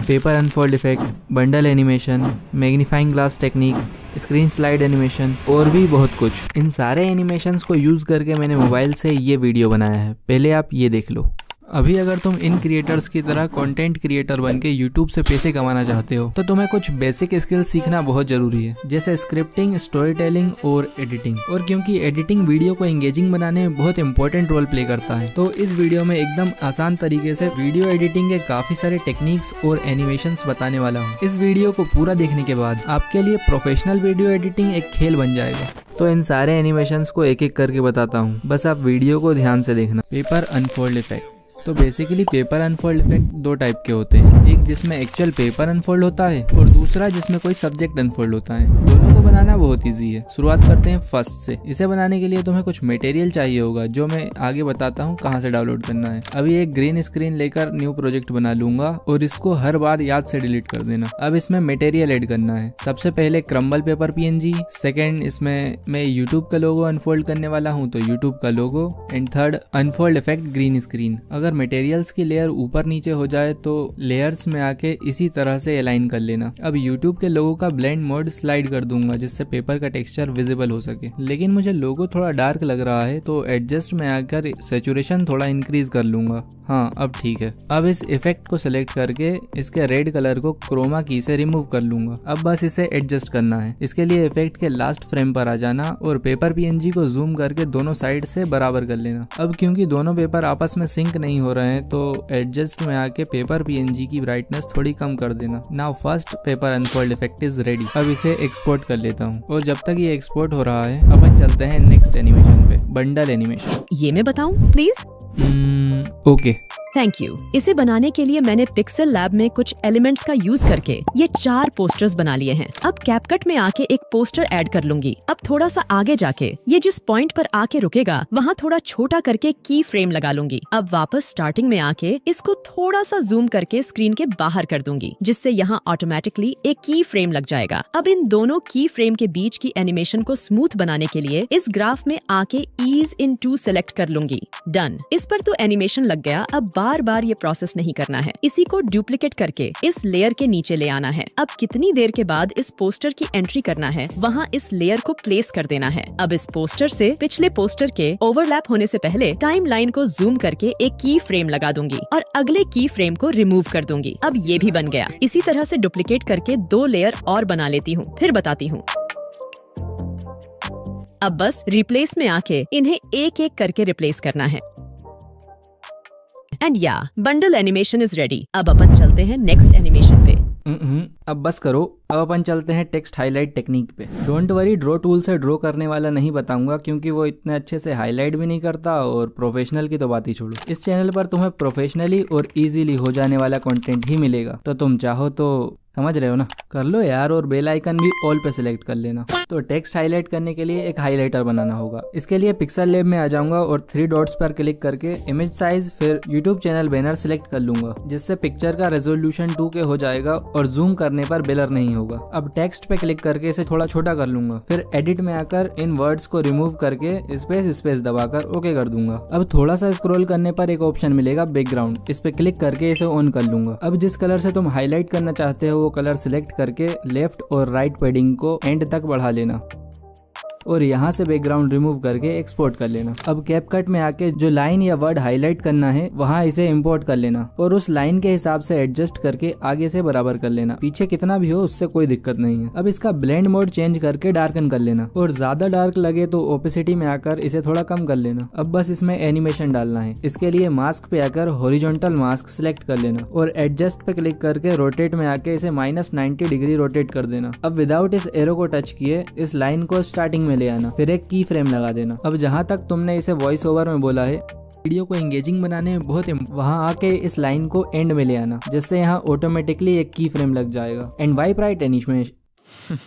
Paper unfold effect, bundle animation, magnifying glass technique, screen slide animation और भी बहुत कुछ। इन सारे एनिमेशंस को यूज़ करके मैंने मोबाइल से ये वीडियो बनाया है, पहले आप ये देख लो। अभी अगर तुम इन क्रिएटर्स की तरह कंटेंट क्रिएटर बन के यूट्यूब से पैसे कमाना चाहते हो तो तुम्हें कुछ बेसिक स्किल्स सीखना बहुत जरूरी है, जैसे स्क्रिप्टिंग, स्टोरी टेलिंग और एडिटिंग। और क्योंकि एडिटिंग वीडियो को एंगेजिंग बनाने में बहुत इंपॉर्टेंट रोल प्ले करता है, तो इस वीडियो में एकदम आसान तरीके से वीडियो एडिटिंग के काफी सारे टेक्निक्स और एनिमेशंस बताने वाला हूँ। इस वीडियो को पूरा देखने के बाद आपके लिए प्रोफेशनल वीडियो एडिटिंग एक खेल बन जाएगा। तो इन सारे एनिमेशंस को एक एक करके बताता हूँ, बस आप वीडियो को ध्यान से देखना। Paper unfold effect. तो बेसिकली पेपर अनफोल्ड इफेक्ट दो टाइप के होते हैं, एक जिसमें एक्चुअल पेपर अनफोल्ड होता है और दूसरा जिसमें कोई सब्जेक्ट अनफोल्ड होता है। दोनों को बनाना बहुत इजी है। शुरुआत करते हैं फर्स्ट से। इसे बनाने के लिए तुम्हें कुछ मटेरियल चाहिए होगा, जो मैं आगे बताता हूँ कहाँ से डाउनलोड करना है। अभी एक ग्रीन स्क्रीन लेकर न्यू प्रोजेक्ट बना लूंगा और इसको हर बार याद से डिलीट कर देना। अब इसमें मटेरियल ऐड करना है। सबसे पहले क्रम्बल पेपर PNG, सेकेंड इसमें मैं यूट्यूब का लोगो अनफोल्ड करने वाला हूँ तो यूट्यूब का logo, and third unfold effect green screen. अगर मटेरियल्स की लेयर ऊपर नीचे हो जाए तो लेयर्स में आके इसी तरह से अलाइन कर लेना। अब यूट्यूब के लोगो का ब्लेंड मोड स्लाइड कर दूंगा जिससे पेपर का टेक्सचर विजिबल हो सके, लेकिन मुझे लोगो थोड़ा डार्क लग रहा है तो एडजस्ट में आकर सैचुरेशन थोड़ा इंक्रीज कर लूंगा। हाँ, अब ठीक है। अब इस इफेक्ट को सिलेक्ट करके इसके रेड कलर को क्रोमा की से रिमूव कर लूंगा। अब बस इसे एडजस्ट करना है। इसके लिए इफेक्ट के लास्ट फ्रेम पर आ जाना और पेपर PNG को जूम करके दोनों साइड से बराबर कर लेना। अब क्योंकि दोनों पेपर आपस में सिंक नहीं हो रहे हैं तो एडजस्ट में आके पेपर PNG की ब्राइटनेस थोड़ी कम कर देना। Now first paper unfold effect is ready. अब इसे एक्सपोर्ट कर लेता हूँ और जब तक ये एक्सपोर्ट हो रहा है अपन चलते हैं नेक्स्ट एनिमेशन पे, बंडल एनिमेशन। ये मैं बताऊं प्लीज? Okay, thank you. इसे बनाने के लिए मैंने पिक्सेल लैब में कुछ एलिमेंट्स का यूज करके ये 4 पोस्टर्स बना लिए हैं। अब कैपकट में आके एक पोस्टर ऐड कर लूंगी। अब थोड़ा सा आगे जाके ये जिस पॉइंट पर आके रुकेगा वहाँ थोड़ा छोटा करके की फ्रेम लगा लूंगी। अब वापस स्टार्टिंग में आके इसको थोड़ा सा जूम करके स्क्रीन के बाहर कर दूंगी, जिससे यहाँ ऑटोमेटिकली एक की फ्रेम लग जाएगा। अब इन दोनों की फ्रेम के बीच की एनिमेशन को स्मूथ बनाने के लिए इस ग्राफ में आके ईज इन 2 सेलेक्ट कर लूंगी। डन। इस पर तो एनिमेशन लग गया। अब बार बार ये प्रोसेस नहीं करना है। इसी को डुप्लीकेट करके इस लेयर के नीचे ले आना है। अब कितनी देर के बाद इस पोस्टर की एंट्री करना है, वहाँ इस लेयर को प्लेस कर देना है। अब इस पोस्टर से पिछले पोस्टर के ओवरलैप होने से पहले टाइम लाइन को जूम करके एक की फ्रेम लगा दूंगी और अगले की फ्रेम को रिमूव कर दूंगी। अब ये भी बन गया। इसी तरह से डुप्लीकेट करके 2 लेयर और बना लेती हूँ, फिर बताती हूँ। अब बस रिप्लेस में आके इन्हें एक एक करके रिप्लेस करना है। एंड या बंडल एनिमेशन इज रेडी। अब अपन चलते हैं नेक्स्ट एनिमेशन पे। अब बस करो। अब अपन चलते हैं टेक्स्ट हाईलाइट टेक्निक पे। डोंट वरी, ड्रॉ टूल से ड्रॉ करने वाला नहीं बताऊंगा क्योंकि वो इतने अच्छे से हाईलाइट भी नहीं करता और प्रोफेशनल की तो बात ही छोड़ो। इस चैनल पर तुम्हें प्रोफेशनली और इजीली हो जाने वाला कंटेंट ही मिलेगा, तो तुम चाहो तो समझ रहे हो ना, कर लो यार। और बेल आइकन भी ऑल पे सिलेक्ट कर लेना। तो टेक्स्ट हाईलाइट करने के लिए एक हाईलाइटर बनाना होगा। इसके लिए पिक्सेल लैब में आ जाऊंगा और 3 डॉट्स पर क्लिक करके इमेज साइज फिर यूट्यूब चैनल बैनर सिलेक्ट कर लूंगा, जिससे पिक्चर का रेजोल्यूशन 2K हो जाएगा और जूम करने पर ब्लर नहीं होगा। अब टेक्स्ट पे क्लिक करके इसे थोड़ा छोटा कर लूंगा, फिर एडिट में आकर इन वर्ड्स को रिमूव करके स्पेस दबाकर ओके कर दूंगा। अब थोड़ा सा स्क्रॉल करने पर एक ऑप्शन मिलेगा बैकग्राउंड, इस पे क्लिक करके इसे ऑन कर लूंगा। अब जिस कलर से तुम हाईलाइट करना चाहते हो वो कलर सिलेक्ट करके लेफ्ट और राइट पैडिंग को एंड तक बढ़ा लेना और यहाँ से बैकग्राउंड रिमूव करके एक्सपोर्ट कर लेना। अब कैपकट में आके जो लाइन या वर्ड हाईलाइट करना है वहाँ इसे इंपोर्ट कर लेना और उस लाइन के हिसाब से एडजस्ट करके आगे से बराबर कर लेना। पीछे कितना भी हो उससे कोई दिक्कत नहीं है। अब इसका ब्लेंड मोड चेंज करके डार्कन कर लेना और ज्यादा डार्क लगे तो ओपेसिटी में आकर इसे थोड़ा कम कर लेना। अब बस इसमें एनिमेशन डालना है। इसके लिए मास्क पे आकर हॉरिजॉन्टल मास्क सिलेक्ट कर लेना और एडजस्ट पे क्लिक करके रोटेट में आके इसे -90 डिग्री रोटेट कर देना। अब विदाउट इस एरो को टच किए इस लाइन को स्टार्टिंग में ले आना, फिर एक की फ्रेम लगा देना। अब जहां तक तुमने इसे वॉइस ओवर में बोला है, वीडियो को एंगेजिंग बनाने में बहुत वहां आके इस लाइन को एंड में ले आना, जिससे यहाँ ऑटोमेटिकली एक की फ्रेम लग जाएगा। And wipe right animation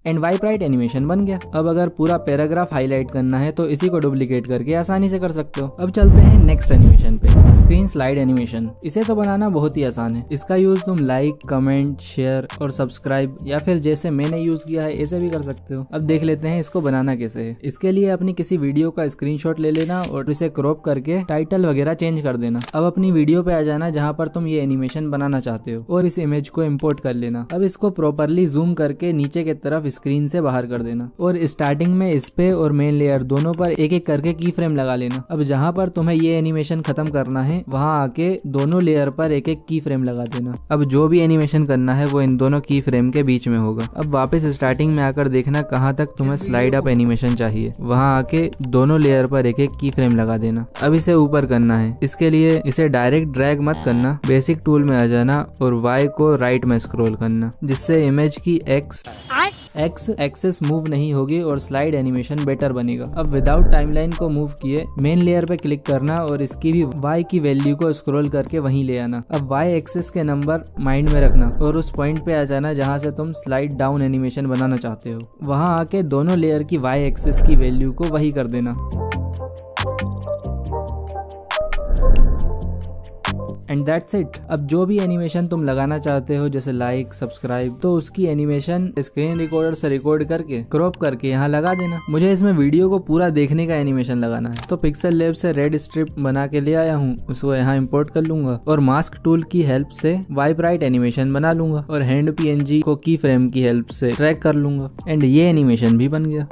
and wipe right animation बन गया। अब अगर पूरा पैराग्राफ हाईलाइट करना है तो इसी को डुप्लीकेट करके आसानी से कर सकते हो। अब चलते हैं नेक्स्ट एनिमेशन पे, स्क्रीन स्लाइड एनिमेशन। इसे तो बनाना बहुत ही आसान है। इसका यूज तुम लाइक, कमेंट, शेयर और सब्सक्राइब या फिर जैसे मैंने यूज किया है ऐसे भी कर सकते हो। अब देख लेते हैं इसको बनाना कैसे है। इसके लिए अपनी किसी वीडियो का स्क्रीनशॉट ले लेना और इसे क्रॉप करके टाइटल वगैरह चेंज कर देना। अब अपनी वीडियो पे आ जाना जहाँ पर तुम ये एनिमेशन बनाना चाहते हो और इस इमेज को इम्पोर्ट कर लेना। अब इसको प्रॉपरली जूम करके नीचे की तरफ स्क्रीन से बाहर कर देना और स्टार्टिंग में इस पे और मेन लेयर दोनों पर एक एक करके की फ्रेम लगा लेना। अब जहाँ पर तुम्हें ये एनिमेशन खत्म करना है वहाँ आके दोनों लेयर पर एक एक की फ्रेम लगा देना। अब जो भी एनिमेशन करना है वो इन दोनों की फ्रेम के बीच में होगा। अब वापस स्टार्टिंग में आकर देखना कहाँ तक तुम्हें स्लाइड अप एनिमेशन चाहिए, वहाँ आके दोनों लेयर पर एक एक की फ्रेम लगा देना। अब इसे ऊपर करना है। इसके लिए इसे डायरेक्ट ड्रैग मत करना, बेसिक टूल में आ जाना और Y को राइट में स्क्रॉल करना, जिससे इमेज की एक्स एक्सेस मूव नहीं होगी और स्लाइड एनिमेशन बेटर बनेगा। अब विदाउट टाइमलाइन को मूव किए मेन लेयर पे क्लिक करना और इसकी भी Y की वैल्यू को स्क्रॉल करके वहीं ले आना। अब Y एक्सेस के नंबर माइंड में रखना और उस पॉइंट पे आ जाना जहां से तुम स्लाइड डाउन एनिमेशन बनाना चाहते हो। वहां आके दोनों लेयर की Y एक्सेस की वैल्यू को वही कर देना। And that's it. अब जो भी एनिमेशन तुम लगाना चाहते हो जैसे लाइक, सब्सक्राइब, तो उसकी एनिमेशन स्क्रीन रिकॉर्डर से रिकॉर्ड करके क्रॉप करके यहाँ लगा देना। मुझे इसमें वीडियो को पूरा देखने का एनिमेशन लगाना है तो पिक्सल लैब से रेड स्ट्रिप बना के ले आया हूँ, उसको यहाँ इंपोर्ट कर लूंगा और मास्क टूल की हेल्प से वाइप राइट एनिमेशन बना लूंगा और हैंड PNG को की फ्रेम की हेल्प से ट्रैक कर लूंगा एंड ये एनिमेशन भी बन गया।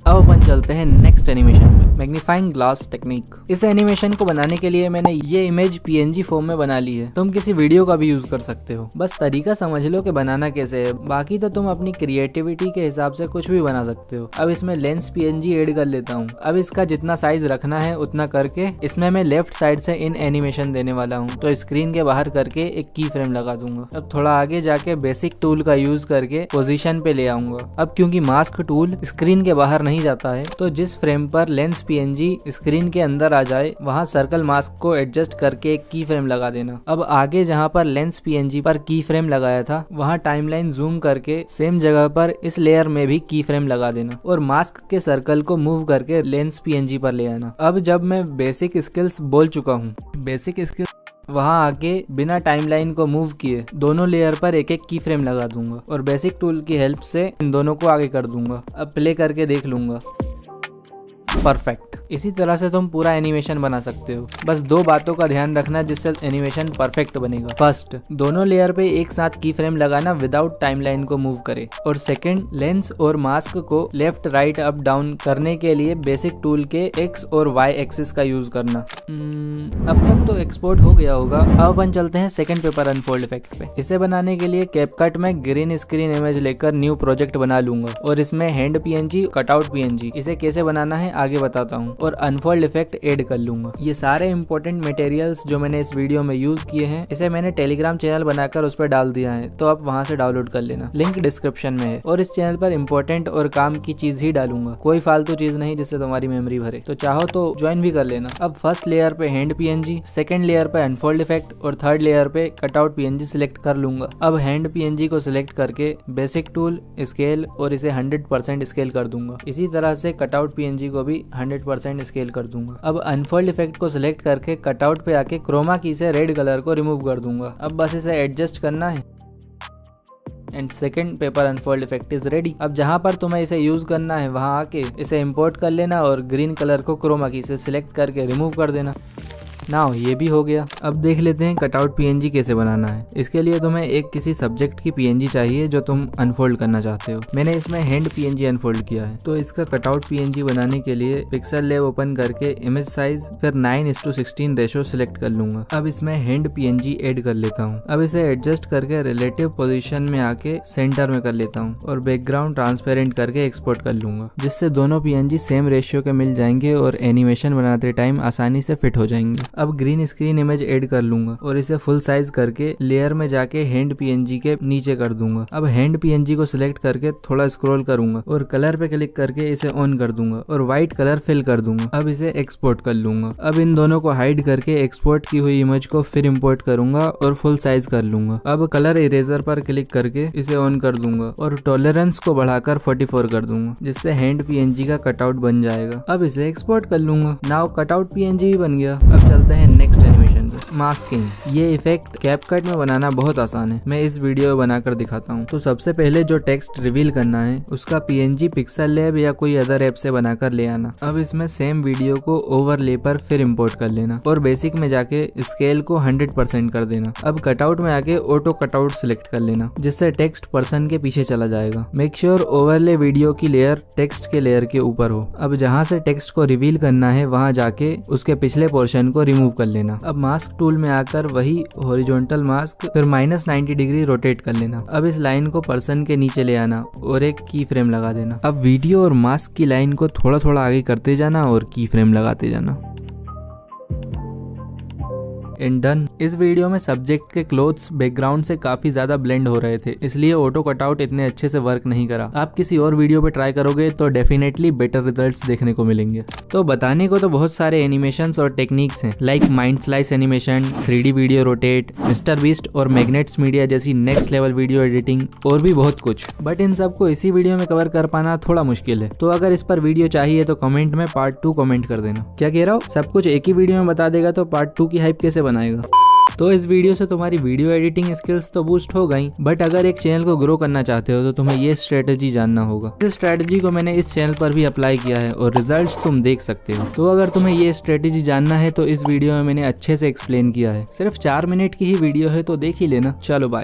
अब अपन चलते हैं नेक्स्ट एनिमेशन पे, मैग्नीफाइंग ग्लास टेक्निक। इस एनिमेशन को बनाने के लिए मैंने ये इमेज PNG फॉर्म में बना ली है। तुम किसी वीडियो का भी यूज कर सकते हो, बस तरीका समझ लो कि बनाना कैसे है। बाकी तो तुम अपनी क्रिएटिविटी के हिसाब से कुछ भी बना सकते हो। अब इसमें लेंस PNG ऐड कर लेता हूँ। अब इसका जितना साइज रखना है उतना करके इसमें मैं लेफ्ट साइड से इन एनिमेशन देने वाला हूँ, तो स्क्रीन के बाहर करके एक की फ्रेम लगा दूंगा। अब थोड़ा आगे जाके बेसिक टूल का यूज करके पोजीशन पे ले आऊंगा। अब क्योंकि मास्क टूल स्क्रीन के बाहर नहीं जाता है तो जिस फ्रेम पर लेंस PNG स्क्रीन के अंदर आ जाए वहां सर्कल मास्क को एडजस्ट करके एक की फ्रेम लगा देना। अब आगे जहां पर लेंस PNG पर की फ्रेम लगाया था वहां टाइमलाइन जूम करके सेम जगह पर इस लेयर में भी की फ्रेम लगा देना और मास्क के सर्कल को मूव करके लेंस PNG पर ले आना। अब जब मैं बेसिक स्किल्स बोल चुका हूँ, बेसिक स्किल वहां आके बिना टाइमलाइन को मूव किए दोनों लेयर पर एक एक की फ्रेम लगा दूंगा और बेसिक टूल की हेल्प से इन दोनों को आगे कर दूंगा। अब प्ले करके देख लूंगा। परफेक्ट। इसी तरह से तुम पूरा एनिमेशन बना सकते हो। बस दो बातों का ध्यान रखना जिससे एनिमेशन परफेक्ट बनेगा। फर्स्ट, दोनों लेयर पे एक साथ की फ्रेम लगाना विदाउट टाइमलाइन को मूव करे और सेकंड, लेंस और मास्क को लेफ्ट, राइट, अप, डाउन करने के लिए बेसिक टूल के X और Y एक्सिस का यूज करना। अब तक तो एक्सपोर्ट हो गया होगा। अब अपन चलते हैं सेकंड पेपर अनफोल्ड इफेक्ट पे। इसे बनाने के लिए कैपकट में ग्रीन स्क्रीन इमेज लेकर न्यू प्रोजेक्ट बना लूंगा और इसमें हैंड PNG, कटआउट PNG, इसे कैसे बनाना है आगे बताता हूँ और अनफोल्ड इफेक्ट ऐड कर लूंगा। ये सारे इंपॉर्टेंट मटेरियल्स जो मैंने इस वीडियो में यूज किए हैं इसे मैंने टेलीग्राम चैनल बनाकर उस पर डाल दिया है, तो आप वहां से डाउनलोड कर लेना। लिंक डिस्क्रिप्शन में है और इस चैनल पर इंपॉर्टेंट और काम की चीज ही डालूंगा, कोई फालतू चीज नहीं जिससे तुम्हारी मेमोरी भरे। तो चाहो तो ज्वाइन भी कर लेना। अब फर्स्ट लेयर पे हैंड PNG, सेकंड लेयर पे अनफोल्ड इफेक्ट और थर्ड लेयर पे कटआउट PNG सिलेक्ट कर लूंगा। अब हैंड PNG को सिलेक्ट करके बेसिक टूल, स्केल और इसे 100% स्केल कर दूंगा। इसी तरह से कटआउट PNG को भी 100% स्केल कर दूंगा। अब अनफोल्ड इफेक्ट को सिलेक्ट करके कटआउट पे आके क्रोमा की से रेड कलर को रिमूव कर दूंगा। अब बस इसे एडजस्ट करना है and second paper unfold effect is ready. अब जहां पर तुम्हें इसे यूज करना है वहां आके इसे इंपोर्ट कर लेना और ग्रीन कलर को क्रोमा की से सिलेक्ट करके रिमूव कर देना। नाउ ये भी हो गया। अब देख लेते हैं कटआउट PNG कैसे बनाना है। इसके लिए तुम्हें एक किसी सब्जेक्ट की PNG चाहिए जो तुम अनफोल्ड करना चाहते हो। मैंने इसमें हैंड PNG अनफोल्ड किया है, तो इसका कटआउट PNG बनाने के लिए पिक्सल लैब ओपन करके इमेज साइज फिर 9:16 रेशो सिलेक्ट कर लूंगा। अब इसमें हैंड PNG ऐड कर लेता हूँ। अब इसे एडजस्ट करके रिलेटिव पोजीशन में आके सेंटर में कर लेता हूँ और बैकग्राउंड ट्रांसपेरेंट करके एक्सपोर्ट कर लूंगा, जिससे दोनों PNG सेम रेशियो के मिल जाएंगे और एनिमेशन बनाते टाइम आसानी से फिट हो जाएंगे। अब ग्रीन स्क्रीन इमेज ऐड कर लूंगा और इसे फुल साइज करके लेयर में जाके हैंड पीएनजी के नीचे कर दूंगा। अब हैंड पीएनजी को सिलेक्ट करके थोड़ा स्क्रॉल करूंगा और कलर पे क्लिक करके इसे ऑन कर दूंगा और व्हाइट कलर फिल कर दूंगा। अब इसे एक्सपोर्ट कर लूंगा। अब इन दोनों को हाइड करके एक्सपोर्ट की हुई इमेज को फिर इंपोर्ट करूंगा और फुल साइज कर लूंगा। अब कलर इरेजर पर क्लिक करके इसे ऑन कर दूंगा और टॉलरेंस को बढ़ाकर 44 कर दूंगा, जिससे हैंड पीएनजी का कटआउट बन जाएगा। अब इसे एक्सपोर्ट कर लूंगा। नाउ कटआउट पीएनजी भी बन गया। अब चलते हैं नेक्स्ट एनिमेशन पे। मास्किंग, ये इफेक्ट कैपकट में बनाना बहुत आसान है। मैं इस वीडियो में बनाकर दिखाता हूँ। तो सबसे पहले जो टेक्स्ट रिवील करना है उसका पीएनजी पिक्सल लैब या कोई अदर ऐप से बनाकर ले आना। अब इसमें सेम वीडियो को ओवरले पर फिर इंपोर्ट कर लेना और बेसिक में जाके स्केल को 100% कर देना। अब कटआउट में आके ऑटो कटआउट सिलेक्ट कर लेना, जिससे टेक्स्ट पर्सन के पीछे चला जाएगा। मेक श्योर ओवरले वीडियो की लेयर टेक्स्ट के लेयर के ऊपर हो। अब जहाँ से टेक्स्ट को रिवील करना है वहाँ जाके उसके पिछले पोर्शन को रिमूव कर लेना। अब मास्क टूल में आकर वही हॉरिजॉन्टल मास्क फिर -90 डिग्री रोटेट कर लेना। अब इस लाइन को पर्सन के नीचे ले आना और एक की फ्रेम लगा देना। अब वीडियो और मास्क की लाइन को थोड़ा थोड़ा आगे करते जाना और की फ्रेम लगाते जाना। And done. इस वीडियो में सब्जेक्ट के क्लोथ्स बैकग्राउंड से काफी ज्यादा ब्लेंड हो रहे थे, इसलिए ऑटो कटआउट इतने अच्छे से वर्क नहीं करा। आप किसी और वीडियो पे ट्राई करोगे तो डेफिनेटली बेटर रिजल्ट्स देखने को मिलेंगे। तो बताने को तो बहुत सारे एनिमेशंस और टेक्निक्स हैं, like mind slice animation, 3D video rotate, mister beast और मैग्नेट्स मीडिया जैसी नेक्स्ट लेवल वीडियो एडिटिंग और भी बहुत कुछ। बट इन सबको इसी वीडियो में कवर कर पाना थोड़ा मुश्किल है। तो अगर इस पर वीडियो चाहिए तो कमेंट में पार्ट 2 कमेंट कर देना। क्या कह रहा हूँ, सब कुछ एक ही वीडियो में बता देगा तो पार्ट 2 की हाइप कैसे बनाएगा। तो इस वीडियो से तुम्हारी वीडियो एडिटिंग स्किल्स तो बूस्ट हो गई, बट अगर एक चैनल को ग्रो करना चाहते हो तो तुम्हें ये स्ट्रेटेजी जानना होगा। इस स्ट्रेटेजी को मैंने इस चैनल पर भी अप्लाई किया है और रिजल्ट्स तुम देख सकते हो। तो अगर तुम्हें ये स्ट्रेटेजी जानना है तो इस वीडियो में मैंने अच्छे से एक्सप्लेन किया है। सिर्फ 4 मिनट की ही वीडियो है तो देख ही लेना। चलो बाय।